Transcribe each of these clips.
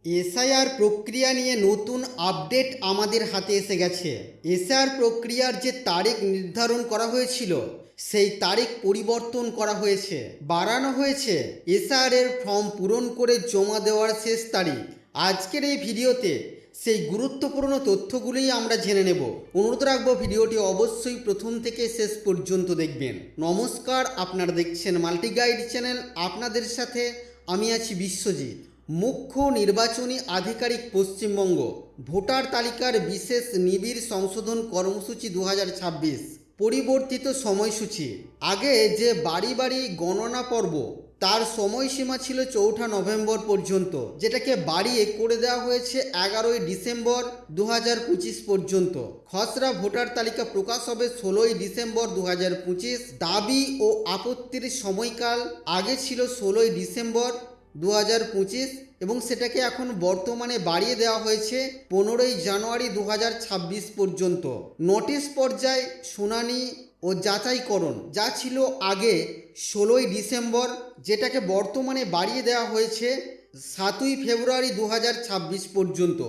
SIR প্রক্রিয়া নিয়ে নতুন আপডেট আমাদের হাতে এসে গেছে। এসআইআর প্রক্রিয়ার যে তারিখ নির্ধারণ করা হয়েছিল সেই তারিখ পরিবর্তন করা হয়েছে, বাড়ানো হয়েছে এসআইআর ফর্ম পূরণ করে জমা দেওয়ার শেষ তারিখ। আজকের এই ভিডিওতে সেই গুরুত্বপূর্ণ তথ্যগুলোই আমরা জেনে নেব। অনুরোধ রাখবো ভিডিওটি অবশ্যই প্রথম থেকে শেষ পর্যন্ত দেখবেন। নমস্কার, আপনারা দেখছেন মাল্টি গাইড চ্যানেল, আপনাদের সাথে আমি আছি বিশ্বজিৎ। মুখ্য নির্বাচনী আধিকারিক পশ্চিমবঙ্গ ভোটার তালিকার বিশেষ নিবিড় সংশোধন কর্মসূচি 2026 পরিবর্তিত সময়সূচি। আগে যে বাড়ি বাড়ি গণনা পর্ব তার সময়সীমা ছিল 4 নভেম্বর পর্যন্ত, যেটাকে বাড়িয়ে করে দেওয়া হয়েছে 11 ডিসেম্বর 2025 পর্যন্ত। খসড়া ভোটার তালিকা প্রকাশ হবে 16 ডিসেম্বর 2025। দাবি ও আপত্তির সময়কাল আগে ছিল 16 ডিসেম্বর 2025 এবং সেটাকে এখন বর্তমানে বাড়িয়ে দেওয়া হয়েছে 15 জানুয়ারি 2026 পর্যন্ত। নোটিশ পর্যায়ে শুনানি ও যাচাইকরণ যা ছিল আগে 16 ডিসেম্বর, যেটাকে বর্তমানে বাড়িয়ে দেওয়া হয়েছে 7 ফেব্রুয়ারি 2026 পর্যন্ত।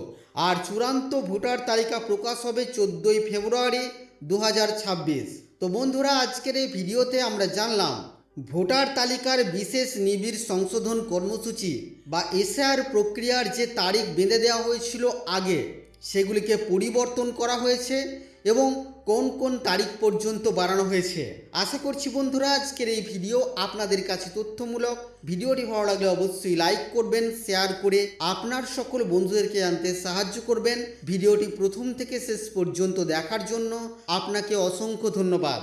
আর চূড়ান্ত ভোটার তালিকা প্রকাশ হবে 14 ফেব্রুয়ারি 2026। তো বন্ধুরা, আজকের এই ভিডিওতে আমরা জানলাম ভোটার তালিকার বিশেষ নিবিড় সংশোধন কর্মসূচি বা এসআইআর প্রক্রিয়ার যে তারিখ বেঁধে দেওয়া হয়েছিল আগে, সেগুলিকে পরিবর্তন করা হয়েছে এবং কোন কোন তারিখ পর্যন্ত বাড়ানো হয়েছে। আশা করছি বন্ধুরা আজকের এই ভিডিও আপনাদের কাছে তথ্যমূলক। ভিডিওটি ভালো লাগলে অবশ্যই লাইক করবেন, শেয়ার করে আপনার সকল বন্ধুদেরকে জানতে সাহায্য করবেন। ভিডিওটি প্রথম থেকে শেষ পর্যন্ত দেখার জন্য আপনাকে অসংখ্য ধন্যবাদ।